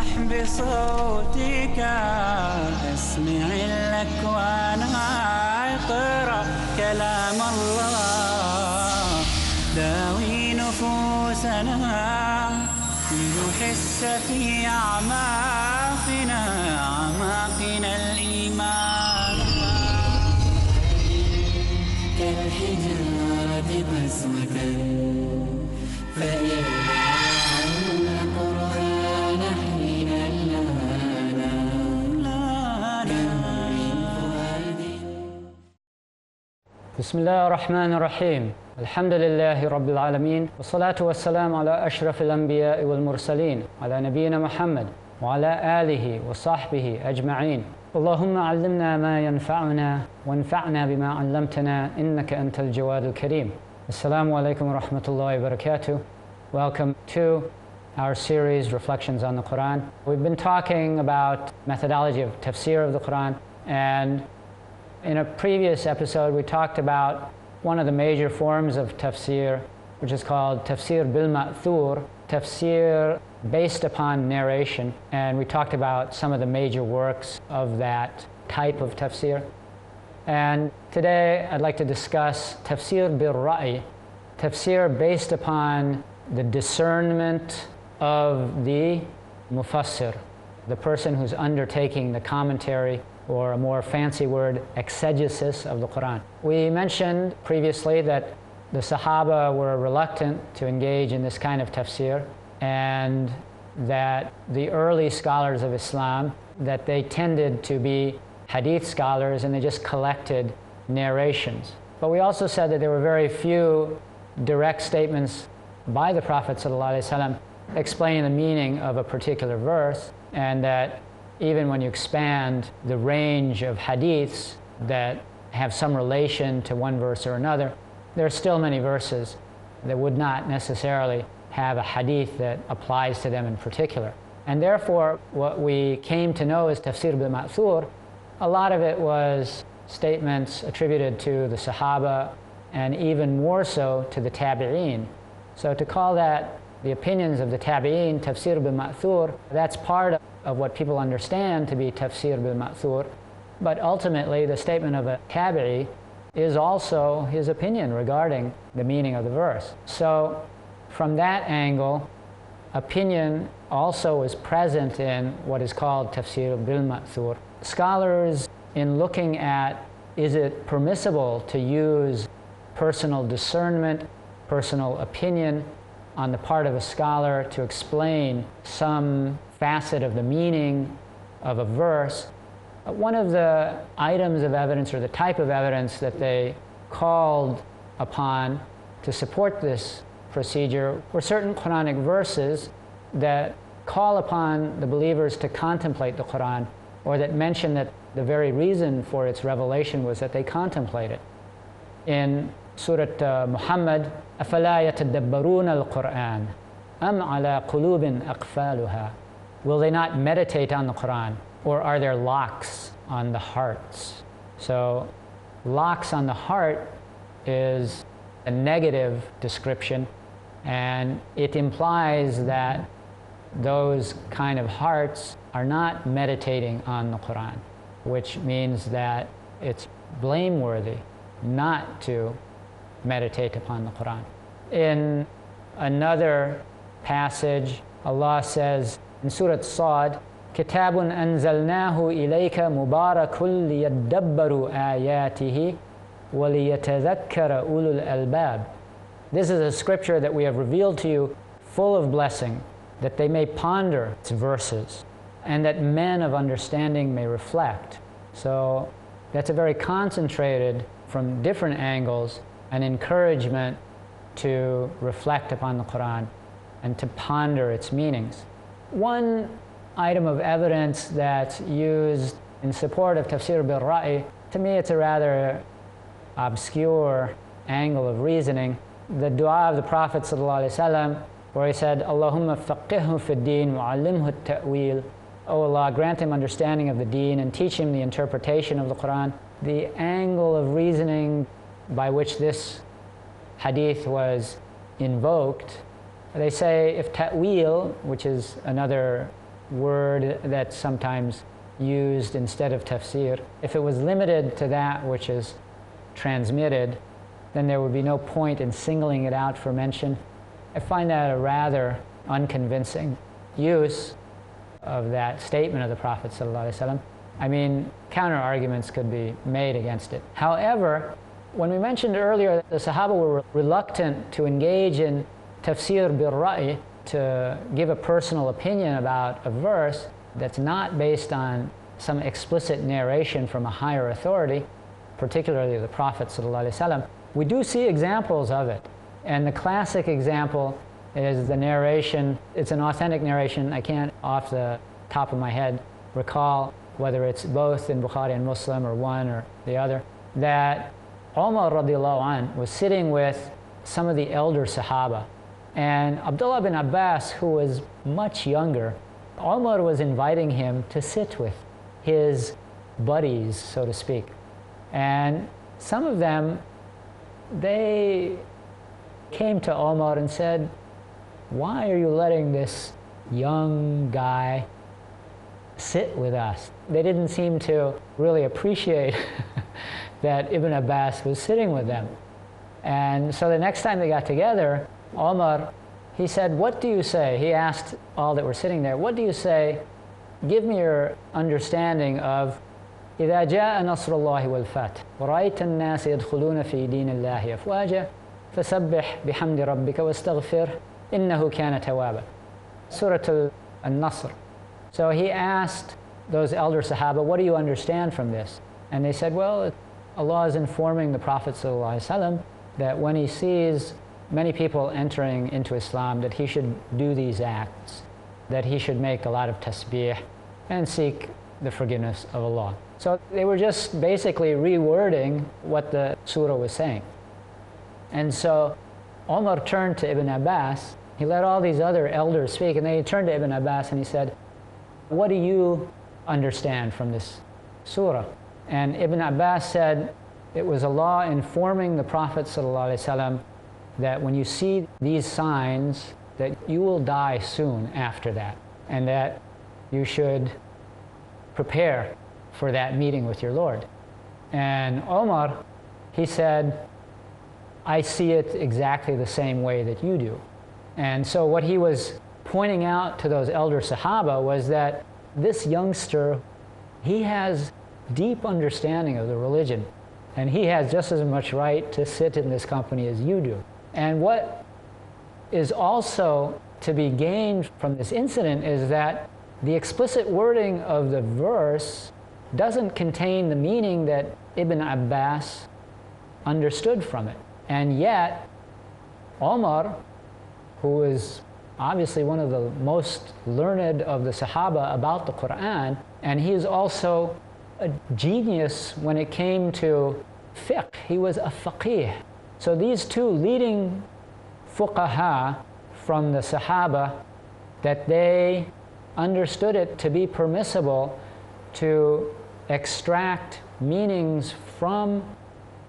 اسمح بصوتك اسمع الأكوان اقرأ كلام الله داوي نفوسنا لنحس في أعماقنا الإيمان كالحجارة قسوة فإن القرآن حين بسم الله الرحمن الرحيم. الحمد لله رب العالمين، والصلاة والسلام على أشرف الأنبياء والمرسلين، على نبينا محمد وعلى آله وصحبه أجمعين. اللهم علمنا ما ينفعنا وانفعنا بما علمتنا إنك أنت الجواد الكريم. Assalamu alaikum wa rahmatullahi wa barakatuh. Welcome to our series, Reflections on the Qur'an. We've been talking about methodology of tafsir of the Qur'an, and in a previous episode we talked about one of the major forms of tafsir, which is called tafsir bil ma'thur, tafsir based upon narration, and we talked about some of the major works of that type of tafsir. And today I'd like to discuss tafsir bil ra'i, tafsir based upon the discernment of the mufassir, the person who's undertaking the commentary, or a more fancy word, exegesis of the Qur'an. We mentioned previously that the Sahaba were reluctant to engage in this kind of tafsir, and that the early scholars of Islam, that they tended to be hadith scholars and they just collected narrations. But we also said that there were very few direct statements by the Prophet ﷺ explaining the meaning of a particular verse, and that even when you expand the range of hadiths that have some relation to one verse or another, there are still many verses that would not necessarily have a hadith that applies to them in particular. And therefore, what we came to know as tafsir bil ma'thur, a lot of it was statements attributed to the Sahaba, and even more so to the tabi'een. So to call that the opinions of the tabi'een tafsir bil ma'thur, that's part of what people understand to be tafsir bil ma'thur. But ultimately, the statement of a tabi'i is also his opinion regarding the meaning of the verse. So from that angle, opinion also is present in what is called tafsir bil ma'thur. Scholars, in looking at is it permissible to use personal discernment, personal opinion on the part of a scholar to explain some facet of the meaning of a verse, one of the items of evidence, or the type of evidence that they called upon to support this procedure, were certain Quranic verses that call upon the believers to contemplate the Qur'an, or that mention that the very reason for its revelation was that they contemplate it. In Surah Muhammad, أَفَلَا يَتَدَبَّرُونَ الْقُرْآنَ أَمْ عَلَى قُلُوبٍ أَقْفَالُهَا. Will they not meditate on the Qur'an, or are there locks on the hearts? So locks on the heart is a negative description, and it implies that those kind of hearts are not meditating on the Qur'an, which means that it's blameworthy not to meditate upon the Qur'an. In another passage, Allah says in Surah Sad, كِتَابٌ أَنزَلْنَاهُ إِلَيْكَ مُبَارَكٌ لِيَدَّبَّرُوا آيَاتِهِ وَلِيَتَذَكَّرَ أُولُو الْأَلْبَابِ. This is a scripture that we have revealed to you, full of blessing, that they may ponder its verses, and that men of understanding may reflect. So that's a very concentrated, from different angles, an encouragement to reflect upon the Qur'an and to ponder its meanings. One item of evidence that's used in support of tafsir bil ra'i, to me it's a rather obscure angle of reasoning. The dua of the Prophet ﷺ, where he said, Allahumma faqihhu fi d-din wa allimhu at-ta'wil. O Allah, grant him understanding of the deen and teach him the interpretation of the Qur'an. The angle of reasoning by which this hadith was invoked, they say if ta'wil, which is another word that's sometimes used instead of tafsir. If it was limited to that which is transmitted, then there would be no point in singling it out for mention. I find that a rather unconvincing use of that statement of the Prophet ﷺ. I mean, counter arguments could be made against it. However, when we mentioned earlier the Sahaba were reluctant to engage in tafsir bil ra'i, to give a personal opinion about a verse that's not based on some explicit narration from a higher authority, particularly the Prophet ﷺ, we do see examples of it. And the classic example is the narration. It's an authentic narration. I can't, off the top of my head, recall whether it's both in Bukhari and Muslim or one or the other, that Umar radiallahu anh was sitting with some of the elder Sahaba. And Abdullah bin Abbas, who was much younger, Umar was inviting him to sit with his buddies, so to speak. And some of them, they came to Umar and said, "Why are you letting this young guy sit with us?" They didn't seem to really appreciate that Ibn Abbas was sitting with them. And so the next time they got together, Umar, he said, "What do you say?" He asked all that were sitting there, "What do you say? Give me your understanding of إذا جاء نصر الله والفتح ورأيت الناس يدخلون في دين الله أفواجا فسبح بحمد ربك واستغفر إنه كان توابا." Surah Al-Nasr. So he asked those elder Sahaba, "What do you understand from this?" And they said, "Well, Allah is informing the Prophet ﷺ that when he sees many people entering into Islam, that he should do these acts, that he should make a lot of tasbih and seek the forgiveness of Allah." So they were just basically rewording what the surah was saying. And so Umar turned to Ibn Abbas. He let all these other elders speak, and then he turned to Ibn Abbas and he said, "What do you understand from this surah?" And Ibn Abbas said, "It was Allah informing the Prophet ﷺ that when you see these signs, that you will die soon after that, and that you should prepare for that meeting with your Lord." And Omar, he said, "I see it exactly the same way that you do." And so what he was pointing out to those elder Sahaba was that this youngster, he has deep understanding of the religion, and he has just as much right to sit in this company as you do. And what is also to be gained from this incident is that the explicit wording of the verse doesn't contain the meaning that Ibn Abbas understood from it. And yet, Omar, who is obviously one of the most learned of the Sahaba about the Qur'an, and he is also a genius when it came to fiqh. He was a faqih. So these two leading fuqaha from the Sahaba, that they understood it to be permissible to extract meanings from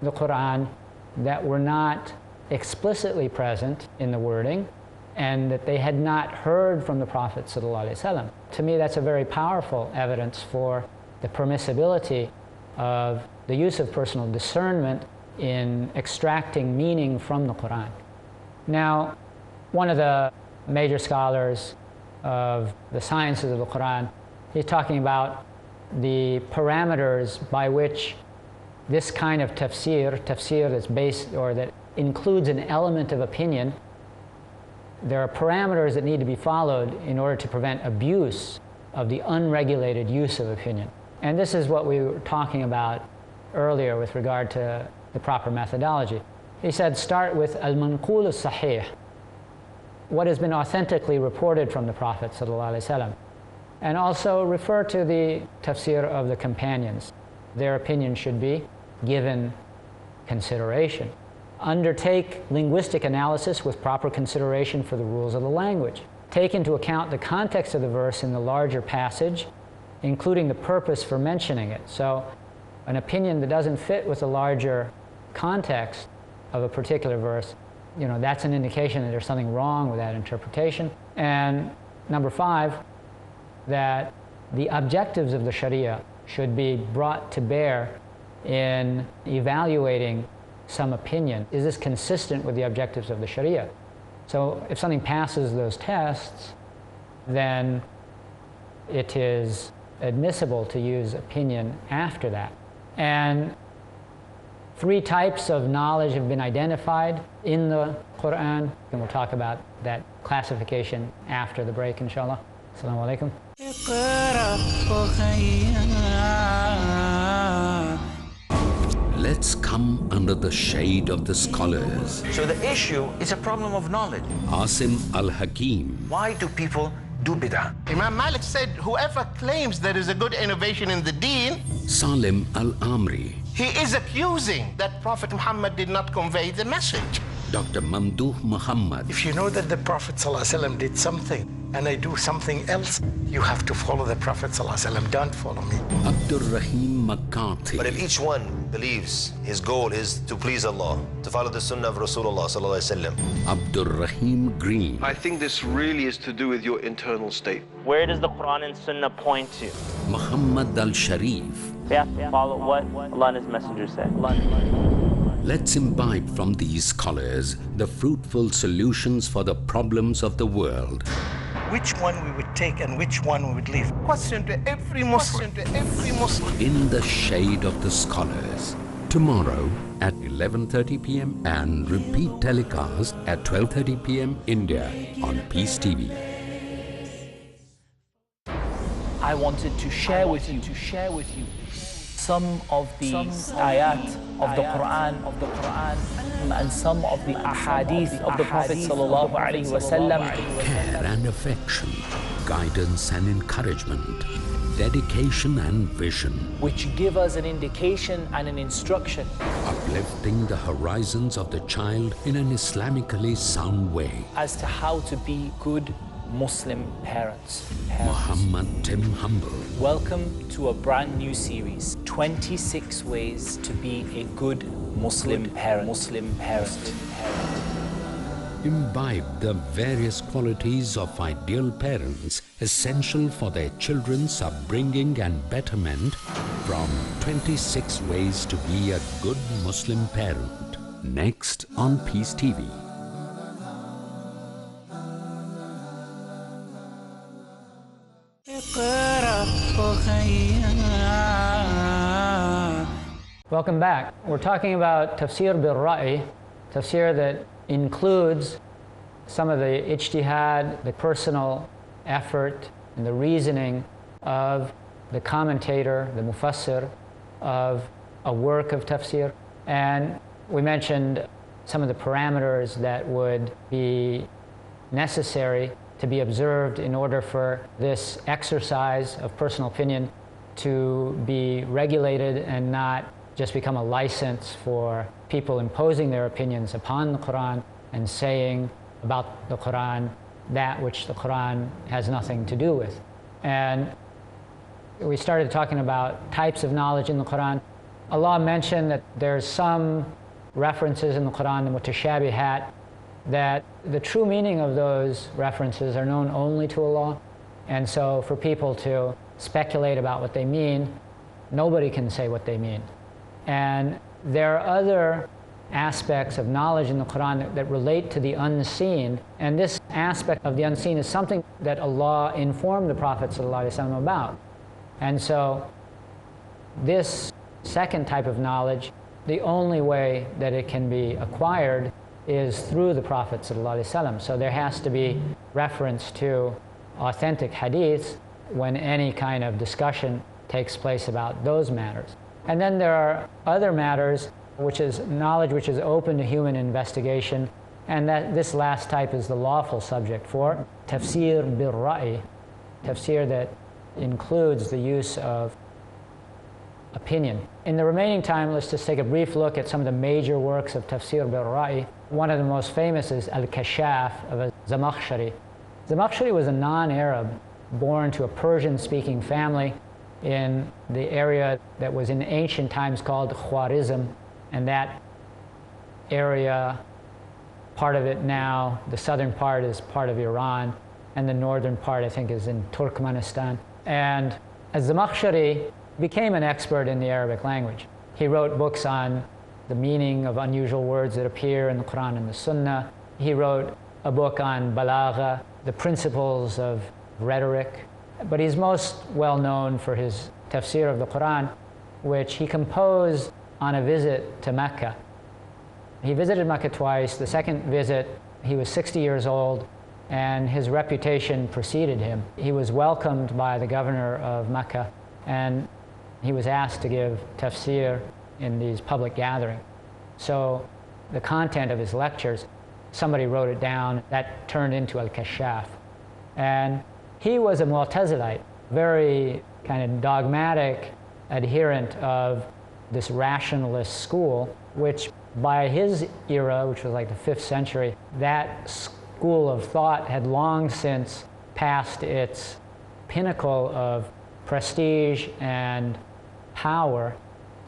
the Qur'an that were not explicitly present in the wording, and that they had not heard from the Prophet ﷺ. To me, that's a very powerful evidence for the permissibility of the use of personal discernment in extracting meaning from the Qur'an. Now, one of the major scholars of the sciences of the Qur'an, he's talking about the parameters by which this kind of tafsir that's based or that includes an element of opinion, there are parameters that need to be followed in order to prevent abuse of the unregulated use of opinion. And this is what we were talking about earlier with regard to the proper methodology. He said, start with al-manqul as-sahih, what has been authentically reported from the Prophet ﷺ, and also refer to the tafsir of the companions. Their opinion should be given consideration. Undertake linguistic analysis with proper consideration for the rules of the language. Take into account the context of the verse in the larger passage, including the purpose for mentioning it. So an opinion that doesn't fit with the larger context of a particular verse, that's an indication that there's something wrong with that interpretation. And number 5, that the objectives of the Sharia should be brought to bear in evaluating some opinion. Is this consistent with the objectives of the Sharia? So if something passes those tests, then it is admissible to use opinion after that. And 3 types of knowledge have been identified in the Qur'an, and we'll talk about that classification after the break, inshallah. Assalamu alaikum. Let's come under the shade of the scholars. So the issue is a problem of knowledge. Asim Al-Hakim. Why do people do bid'ah? Imam Malik said, whoever claims there is a good innovation in the deen, Salim Al-Amri. he is accusing that Prophet Muhammad did not convey the message. Dr. Mamdouh Muhammad. If you know that the Prophet ﷺ did something and I do something else, you have to follow the Prophet ﷺ. Don't follow me. Abdul Rahim McCarthy. But if each one believes his goal is to please Allah, to follow the sunnah of Rasulullah ﷺ. Abdul Rahim Green. I think this really is to do with your internal state. Where does the Qur'an and Sunnah point to? Muhammad Al-Sharif. We have to follow what Allah and His Messenger said. Let's imbibe from these scholars the fruitful solutions for the problems of the world. Which one we would take and which one we would leave. Question to every Muslim. In the shade of the scholars. Tomorrow at 11:30 p.m. and repeat telecast at 12:30 p.m. India on Peace TV. I wanted to share with you some of the ayat of the Qur'an and some of the ahadith of the Prophet sallallahu alaihi wasallam. Care and affection, guidance and encouragement, dedication and vision, which give us an indication and an instruction, uplifting the horizons of the child in an Islamically sound way. as to how to be good Muslim parents. Muhammad Tim Humble. Welcome to a brand new series, 26 ways to be a good Muslim parent. Imbibe the various qualities of ideal parents essential for their children's upbringing and betterment from 26 ways to be a good Muslim parent. Next on Peace TV. Welcome back. We're talking about Tafseer bil-Ra'i, Tafseer that includes some of the ijtihad, the personal effort, and the reasoning of the commentator, the mufassir, of a work of Tafseer. And we mentioned some of the parameters that would be necessary to be observed in order for this exercise of personal opinion to be regulated and not just become a license for people imposing their opinions upon the Qur'an and saying about the Qur'an that which the Qur'an has nothing to do with. And we started talking about types of knowledge in the Qur'an. Allah mentioned that there's some references in the Qur'an, the mutashabihat, that the true meaning of those references are known only to Allah. And so for people to speculate about what they mean, nobody can say what they mean. And there are other aspects of knowledge in the Qur'an that relate to the unseen, and this aspect of the unseen is something that Allah informed the Prophet ﷺ about. And so this second type of knowledge, the only way that it can be acquired is through the Prophet ﷺ. So there has to be reference to authentic hadiths when any kind of discussion takes place about those matters. And then there are other matters, which is knowledge which is open to human investigation, and that this last type is the lawful subject for Tafseer bil-Ra'i, Tafseer that includes the use of opinion. In the remaining time, let's just take a brief look at some of the major works of Tafseer bil-Ra'i. One of the most famous is Al-Kashaf of Zamakhshari. Zamakhshari was a non-Arab born to a Persian-speaking family in the area that was in ancient times called Khwarizm, and that area, part of it now, the southern part is part of Iran, and the northern part, I think, is in Turkmenistan. And Az-Zamakhshari became an expert in the Arabic language. He wrote books on the meaning of unusual words that appear in the Qur'an and the Sunnah. He wrote a book on balagha, the principles of rhetoric. But he's most well known for his tafsir of the Qur'an, which he composed on a visit to Mecca. He visited Mecca twice. The second visit, he was 60 years old, and his reputation preceded him. He was welcomed by the governor of Mecca, and he was asked to give tafsir in these public gatherings. So the content of his lectures, somebody wrote it down, that turned into Al-Kashaf. And he was a Mu'tazilite, very kind of dogmatic adherent of this rationalist school, which by his era, which was like the 5th century, that school of thought had long since passed its pinnacle of prestige and power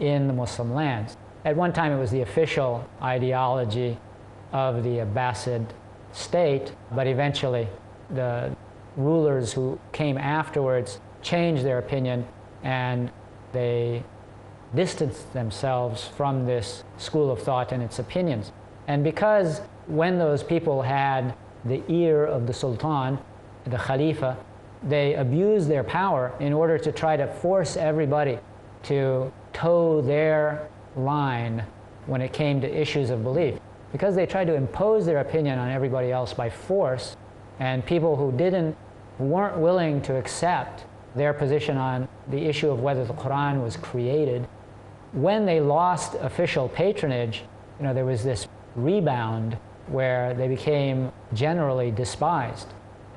in the Muslim lands. At one time it was the official ideology of the Abbasid state, but eventually the rulers who came afterwards changed their opinion and they distanced themselves from this school of thought and its opinions. And because when those people had the ear of the Sultan, the Khalifa, they abused their power in order to try to force everybody to toe their line when it came to issues of belief. Because they tried to impose their opinion on everybody else by force, and people who weren't willing to accept their position on the issue of whether the Qur'an was created, when they lost official patronage, there was this rebound where they became generally despised.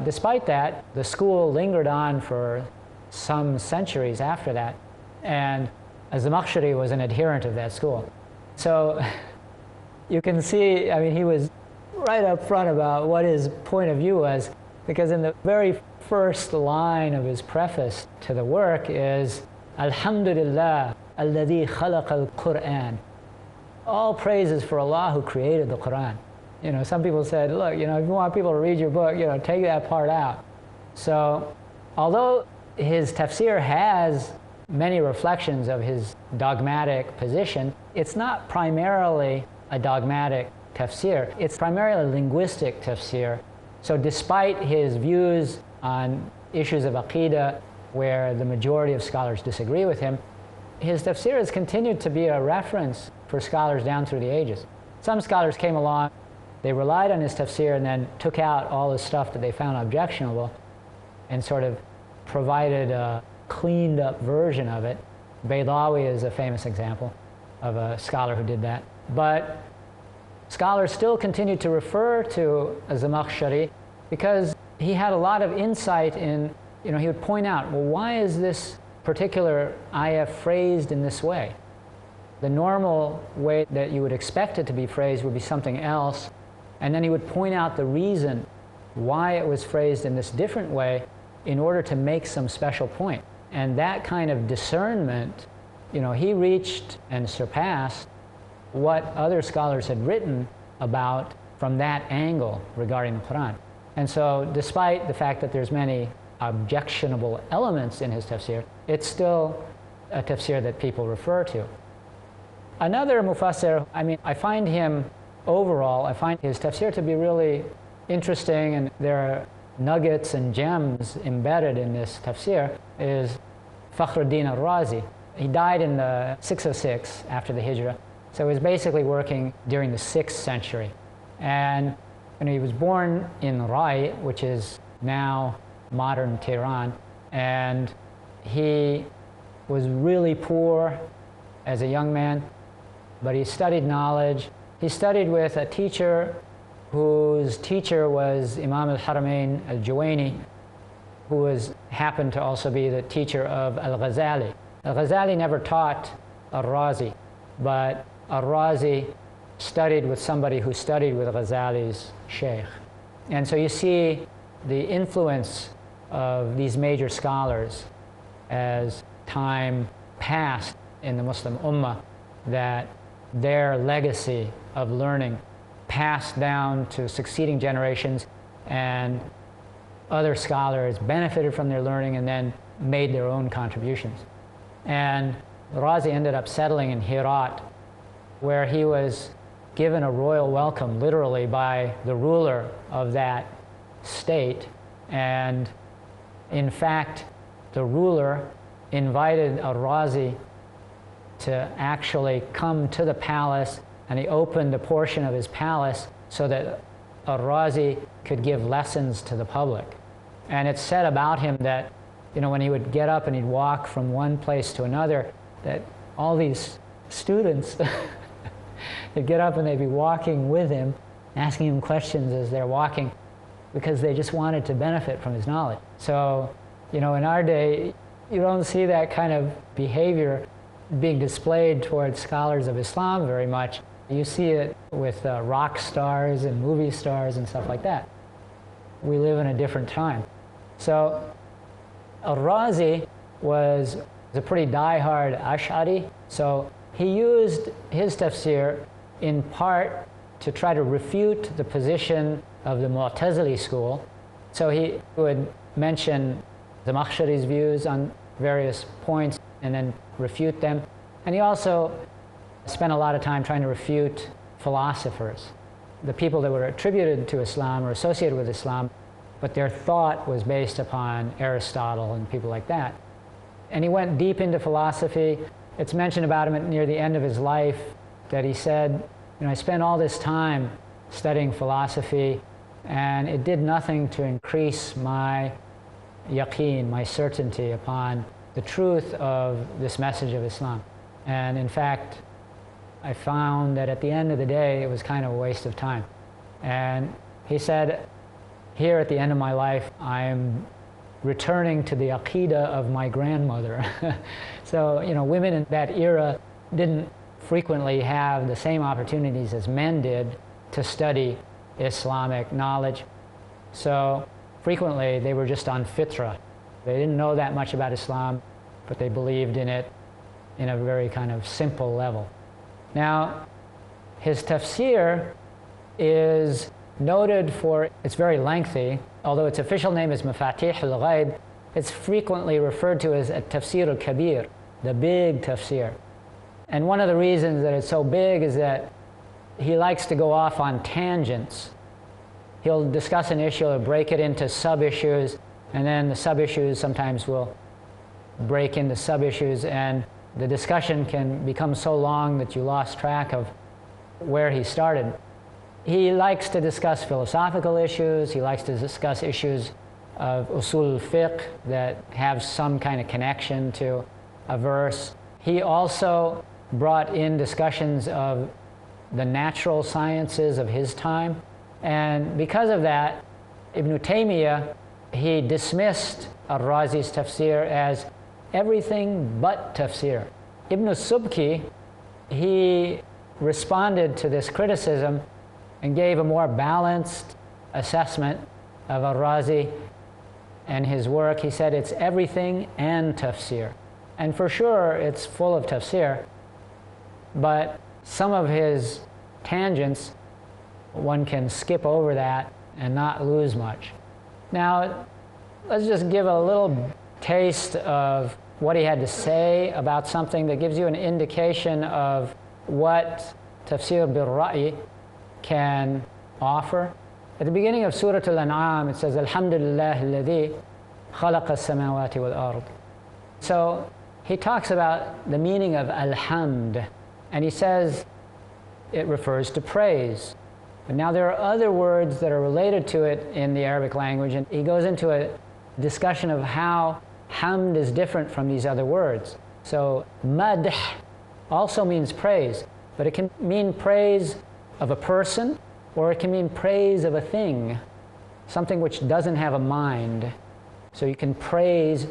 Despite that, the school lingered on for some centuries after that, and Az-Zamakhshari was an adherent of that school. So you can see, he was right up front about what his point of view was, because in the very first line of his preface to the work is, Alhamdulillah, alladhi khalaq al-Qur'an. All praises for Allah who created the Qur'an. Some people said, look, if you want people to read your book, take that part out. So, although his tafsir has many reflections of his dogmatic position, it's not primarily a dogmatic tafsir. It's primarily a linguistic tafsir. So despite his views on issues of aqidah, where the majority of scholars disagree with him, his tafsir has continued to be a reference for scholars down through the ages. Some scholars came along, they relied on his tafsir and then took out all the stuff that they found objectionable and sort of provided a cleaned up version of it. Baydawi is a famous example of a scholar who did that. But scholars still continued to refer to Az-Zamakhshari because he had a lot of insight in, he would point out, well, why is this particular ayah phrased in this way? The normal way that you would expect it to be phrased would be something else, and then he would point out the reason why it was phrased in this different way in order to make some special point. And that kind of discernment, he reached and surpassed what other scholars had written about from that angle regarding the Qur'an. And so despite the fact that there's many objectionable elements in his tafsir, it's still a tafsir that people refer to. Another mufassir, I find him overall, I find his tafsir to be really interesting, and there are nuggets and gems embedded in this tafsir, is Fakhruddin al-Razi. He died in the 606 after the Hijrah, so he was basically working during the 6th century. And he was born in Rai, which is now modern Tehran, and he was really poor as a young man, but he studied knowledge. He studied with a teacher whose teacher was Imam al-Haramain al-Juwayni, who happened to also be the teacher of al-Ghazali. Al-Ghazali never taught al-Razi, but al-Razi studied with somebody who studied with Ghazali's sheikh. And so you see the influence of these major scholars as time passed in the Muslim Ummah, that their legacy of learning passed down to succeeding generations, and other scholars benefited from their learning and then made their own contributions. And Razi ended up settling in Herat, where he was given a royal welcome, literally, by the ruler of that state. And in fact, the ruler invited Razi to actually come to the palace, and he opened a portion of his palace so that Razi could give lessons to the public. And it's said about him that, you know, when he would get up and he'd walk from one place to another, that all these students they'd get up and they'd be walking with him, asking him questions as they're walking, because they just wanted to benefit from his knowledge. So, you know, in our day, you don't see that kind of behavior being displayed towards scholars of Islam very much. You see it with rock stars and movie stars and stuff like that. We live in a different time. So Razi was a pretty diehard Ash'ari, so he used his tafsir in part to try to refute the position of the Mu'tazili school. So he would mention the Zamakhshari's views on various points and then refute them. And he also spent a lot of time trying to refute philosophers, the people that were attributed to Islam or associated with Islam, but their thought was based upon Aristotle and people like that. And he went deep into philosophy. It's mentioned about him near the end of his life that he said, you know, I spent all this time studying philosophy, and it did nothing to increase my yaqeen, my certainty upon the truth of this message of Islam. And in fact, I found that at the end of the day, it was kind of a waste of time. And he said, here at the end of my life, I'm returning to the aqidah of my grandmother. So, you know, women in that era didn't frequently have the same opportunities as men did to study Islamic knowledge. So frequently they were just on fitra. They didn't know that much about Islam, but they believed in it in a very kind of simple level. Now, his tafsir is noted for, it's very lengthy, although its official name is Mafatih al-Ghaib, it's frequently referred to as a Tafsir al-Kabir, the big tafsir. And one of the reasons that it's so big is that he likes to go off on tangents. He'll discuss an issue, he'll break it into sub-issues, and then the sub-issues sometimes will break into sub-issues, and the discussion can become so long that you lost track of where he started. He likes to discuss philosophical issues, he likes to discuss issues of usul al-fiqh that have some kind of connection to a verse. He also brought in discussions of the natural sciences of his time, and because of that, Ibn Taymiyyah, he dismissed al-Razi's tafsir as everything but tafsir. Ibn Subki, he responded to this criticism and gave a more balanced assessment of al-Razi and his work. He said it's everything and tafsir. And for sure, it's full of tafsir, but some of his tangents, one can skip over that and not lose much. Now, let's just give a little taste of what he had to say about something that gives you an indication of what tafsir bil-ra'i can offer. At the beginning of Surah Al-An'am, it says, Alhamdulillah alladhi khalaqa as-samawati wal-ard. So he talks about the meaning of alhamd, and he says it refers to praise. But now there are other words that are related to it in the Arabic language, and he goes into a discussion of how hamd is different from these other words. So madh also means praise, but it can mean praise of a person, or it can mean praise of a thing, something which doesn't have a mind. So you can praise